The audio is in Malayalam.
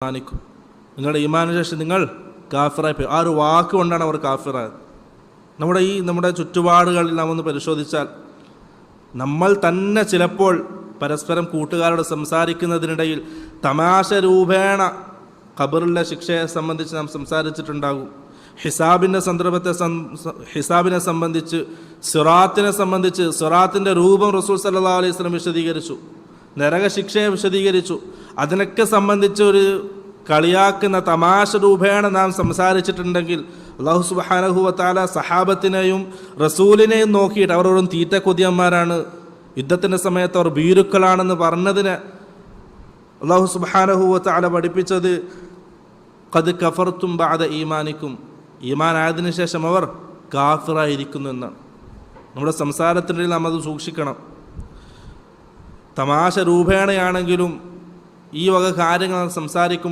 ഈമാനിക്കും, നിങ്ങളുടെ ഈമാനിന് ശേഷം നിങ്ങൾ കാഫിറായി പോയി. ആ ഒരു വാക്ക് കൊണ്ടാണ് അവർ കാഫിറായത്. നമ്മുടെ ചുറ്റുപാടുകളിൽ നാം ഒന്ന് പരിശോധിച്ചാൽ നമ്മൾ തന്നെ ചിലപ്പോൾ പരസ്പരം കൂട്ടുകാരോട് സംസാരിക്കുന്നതിനിടയിൽ തമാശ രൂപേണ ഖബറിലെ ശിക്ഷയെ സംബന്ധിച്ച് നാം സംസാരിച്ചിട്ടുണ്ടാകും. ഹിസാബിൻ്റെ ഹിസാബിനെ സംബന്ധിച്ച്, സിറാത്തിനെ സംബന്ധിച്ച്, സിറാത്തിൻ്റെ രൂപം റസൂൽ സല്ലല്ലാഹു അലൈഹി വസല്ലം വിശദീകരിച്ചു, നരകശിക്ഷയെ വിശദീകരിച്ചു. അതിനൊക്കെ സംബന്ധിച്ച് ഒരു കളിയാക്കുന്ന തമാശ രൂപേണ നാം സംസാരിച്ചിട്ടുണ്ടെങ്കിൽ അല്ലാഹു സുബ്ഹാനഹു വ തആല സഹാബത്തിനെയും റസൂലിനെയും നോക്കിയിട്ട് അവരോടും തീറ്റ കൊതിയന്മാരാണ്, യുദ്ധത്തിൻ്റെ സമയത്ത് അവർ ഭീരുക്കളാണെന്ന് പറഞ്ഞതിന് അല്ലാഹു സുബ്ഹാനഹു വ തആല പഠിപ്പിച്ചത് ഖദ് കഫർതും ബഅദ ഈമാനിക്കും, ഈമാൻ ആയതിനു ശേഷം അവർ കാഫിറായിരിക്കുന്നു എന്നാണ്. നമ്മുടെ സംസാരത്തിനിടയിൽ നാം അത് സൂക്ഷിക്കണം. തമാശ രൂപേണയാണെങ്കിലും ഈ വക കാര്യങ്ങൾ സംസാരിക്കും